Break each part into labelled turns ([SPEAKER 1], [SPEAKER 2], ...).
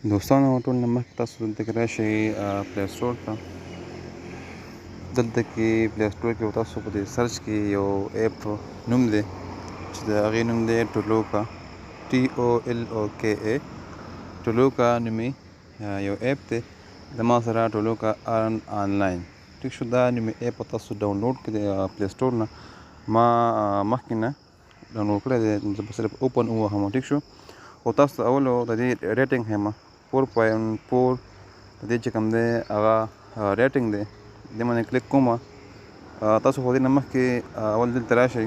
[SPEAKER 1] دوستانو ټول نه مخکې تاسو دلته کې راشئ پلی سټور ته. دلته کې پلی سټور کې تاسو په دې سرچ کې یو ایپ نوم دی چې د هغې نوم دی ټولوکا TOLOKA. ټولوکا نومې یو ایپ دی. زما سره ټولوکا آنلاین ټیک شو. دا نومې ایپ تاسو ډاونلوډ کړئ پلی سټور نه. ما مخکې نه ډاونلوډ کړی دی، زه به صرف اوپن ووهم ټیک شو. خو تاسو ته اولو د دې ریټینګ ښیم 4.4 د دې چې کوم دی هغه ریټینګ دی، دې باندې کلیک کوم. تاسو خو دې نه مخکې اول دلته راشئ،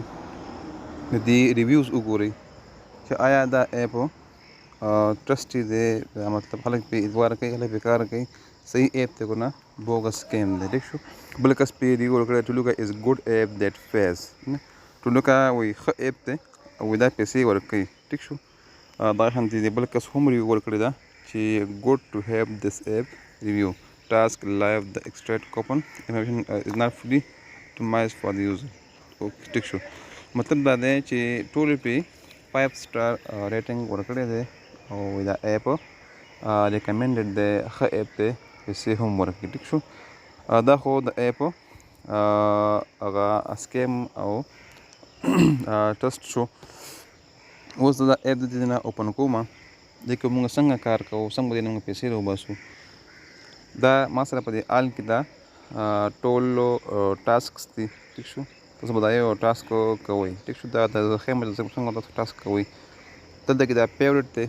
[SPEAKER 1] د دې ریویوز وګورئ چې آیا دا ایپ ټرسټي دی، مطلب خلک پې اعتبار کوي، خلک پې کار کوي، صحیح ایپ دی که نه بوګس سکیم دی ټیک شو. بل کس پې ریویو ورکړی ټولوکا از ګوډ ایپ دیټ فیز. ټولوکا وایي ښه ایپ دی او دا پیسې ورکوي ټیک شو. دا شانتې دی بل کس هم ریویو ورکړی ده چې ګوډ ټو هیو دس ایپ ریویو ټاسک لایف د ایکسټریټ کوپن انفارمیشن از ناٹ فری ټو مایز فار د یوزر ټیک شو. مطلب دا دی چې ټولو پې 5 سټار ریټینګ ورکړی دی او دا ایپ ریکمنډډ دی، ښه ایپ دی، پیسې هم ورکوي ټیک شو. دا خو د ایپ هغه سکیم او ټرسټ شو. اوس دا ایپ د دې نه اوپن کوم، دې کې موږ څنګه کار کوو، څنګه به دې نه موږ پیسې راوباسو. دا ما سره په دې آل کې دا ټول ټاسکس دي ټیک شو. تاسو به دا یو ټاسک کوئ ټیک شو. دا د ښیم څنګه تاسو ټاسک کوئ. دلته کې دا فیورټ دی،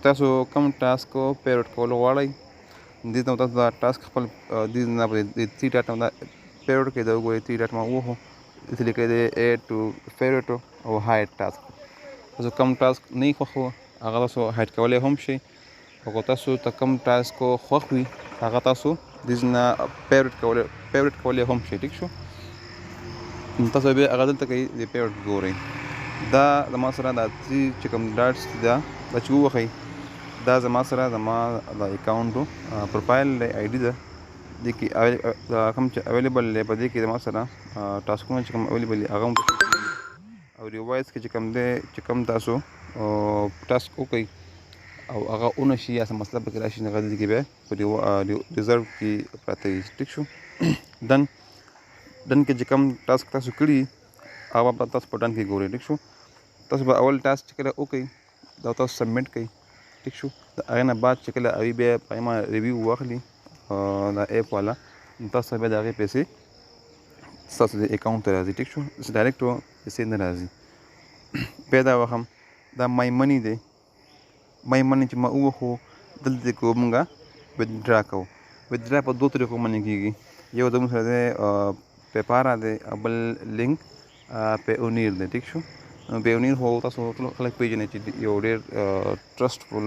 [SPEAKER 1] تاسو کوم ټاسک فیورټ کولو غواړئ دې ته تاسو دا ټاسک خپل دې نه په دې 3 ډاټ دا فیورټ کې دا وګورئ 3 ډاټ ما ووهو، دلته لیکلی دی ایډ ټو فیورټ او هایډ ټاسک. تاسو کوم ټاسک نه یې خوښ هغه تاسو هایډ کولی هم شئ، او که تاسو ته کوم ټاسک خوښ وي هغه تاسو دې نه فیورټ کولی هم شئ ټیک شو. تاسو بیا هغه دلته کوئ د فیورټ ګورئ. دا زما سره دا چې کوم ډاټس دي دا چې ووهئ، دا زما سره زما د اکاونټ پروفایل دی، آی ډي ده. دې کې کوم چې اویلیبل دی په دې کې زما سره ټاسکونه چې کوم اویلیبل دي هغه هم او ریوایز کې چې کوم دی چې کوم تاسو ټاسک وکړئ او هغه ونه شي یا څه مسله پکې راشي نو هغه دلته کې بیا په ریزرو کې پراته وي ټیک شو. ډن کې چې کوم ټاسک تاسو کړي هغه به تاسو په ډن کې ګورئ ټیک شو. تاسو به اول ټاسک چې کله وکړئ دا تاسو سبمیټ کړئ ټیک شو. د هغې نه بعد چې کله هغوی بیا په ما ریویو واخلي دا ایپ والا، نو تاسو بیا د هغې پیسې ستاسو د اکاونټ ته راځي ټیک شو. ډایرکټ پیسې نه راځي. بیا دا وښم دا مای منی دی. مای منی چې ما ووهو دلته کې مونږ ویدډرا کوو. ویدډرا په 2 طریقو باندې کېږي. یو زموږ سره دی پیپارا دی، بل لینک پیونیر دی ټیک شو. پیونیر خو تاسو ټول خلک پېژنئ چې یو ډېر ټرسټفل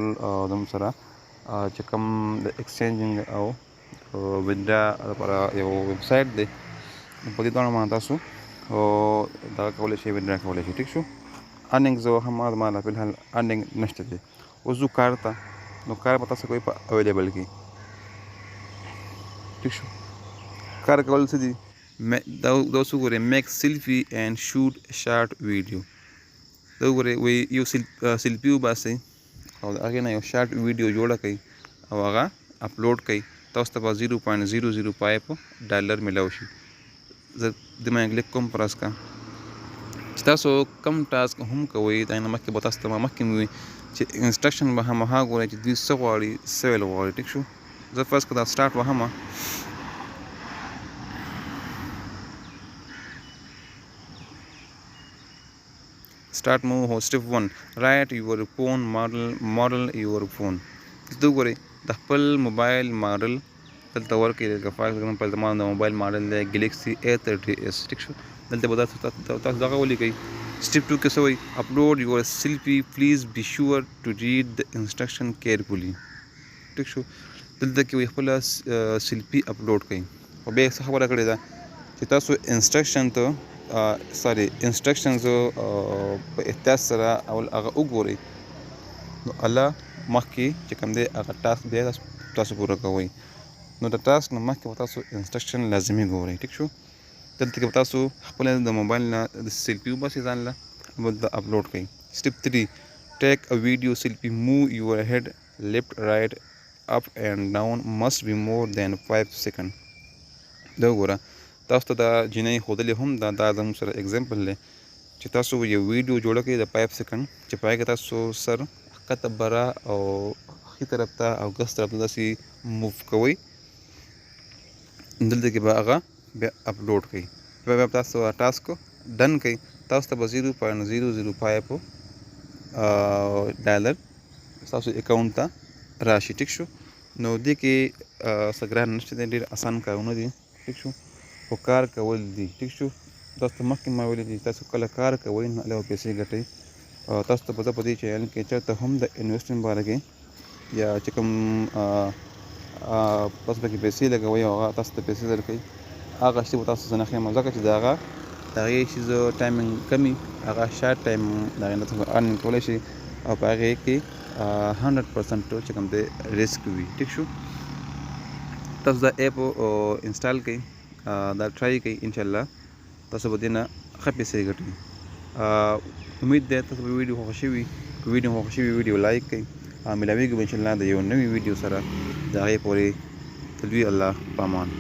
[SPEAKER 1] زموږ سره چې کوم د ایکسچینجینګ او ویدډرا لپاره یو ویبسایټ دی. په دې دواړو باندې تاسو دغه کولی شئ، ویدډرا کولی شئ ټیک شو. ارننګ زه هم زما لا فلحال ارننګ نشته دی. اوس ځو کار ته، نو کار به تاسو کوئ په اویلیبل کې ټیک شو. کار کول څه دي، دا اوس وګورئ میک سیلفي اینډ شوټ شارټ ویډیو. دا وګورئ وایي یو سیلفي وباسئ او د هغې نه یو شارټ ویډیو جوړه کړئ او هغه اپلوډ کړئ. تاسو ته به $0.005 میلاو شي. زه دې باندې کلیک کوم پرس کا. چې تاسو کم ټاسک هم کوئ دا نه مخکې به تاسو ته مخکې مې وي چې انسټرکشن به هماغه ګورئ چې دوی څه غواړي، څه ویل غواړي ټیک شو. زه فرض کړه دا سټارټ وهمه. سټارټ مو هو سټپ 1 رایټ یور فون ماډل یور فون. دلته وګورئ د خپل موبایل ماډل دلته ورکړئ. لکه فار ایگزامپل زما د موبایل ماډل دی ګلیکسي A30s ټیک شو. دلته به تاسو دغه ولیکئ. سټپ 2 کې څه وایي اپلوډ یور سیلفي پلیز بی شور ټو ریډ د انسټرکشن کیرفولي ټیک شو. دلته کې وایي خپله سیلفي اپلوډ کړئ. خو بیا څه خبره کړې ده چې تاسو انسټرکشنز په احتیاط سره اول هغه وګورئ، نو الله مخکې چې کوم دی هغه ټاسک بیا تاسو پوره کوئ. نو د ټاسک نه مخکې به تاسو انسټرکشن لازمي ګورئ ټیک شو. دلته کې به تاسو خپله د موبایل نه د سیلفي وباسئ ځان له، بل د اپلوډ کړئ. سټپ 3 take a video selfie, move your head left, right, up and down must be more than 5 seconds. دا وګوره تاسو ته دا جنۍ ښودلې هم دا زموږ سره اگزامپل دی چې تاسو یو ویډیو جوړه کړئ د 5 سیکنډ چې په هغې کې تاسو سر ښکته بره او ښي طرف ته او ګس طرف ته داسې موف کوئ دلته کې به هغه بیا اپلوډ کړئ بیا تاسو ټاسک ډن کړئ تاسو ته به 0.005 ډالر تاسو اکاونټ ته راشي ټیک شو نو دې کې څه ګران نشته دی ډېر اسان کارونه دي ټیک شو خو کار کول دي ټیک شو تاسو ته مخکې ما ویلي دي تاسو کله کار کوئ نو هلته به پیسې ګټئ تاسو ته به زه په دې چینل کې چېرته هم د انویسټمنټ باره کې یا چې کوم تاسو پکې پیسې لګوئ او هغه تاسو ته پیسې درکوي هغه شی به تاسو څه نه ښیم ځکه چې د هغې شیزو ټایمینګ کمي هغه شارټ ټایم د هغې نه تاسو ارنینګ کولی شئ او په هغې کې 100% چې کوم دی ریسک وي ټیک شو تاسو دا ایپ انسټال کړئ دا ټرای کړئ انشاءالله تاسو به دې نه ښه پیسې ګټئ امید دی تاسو به ویډیو خوښه شوي که ویډیو خوښه شوي ویډیو لایک کړئ ملاویږو به انشاءالله د یو نوي ویډیو سره د هغې پورې تلوي الله په امان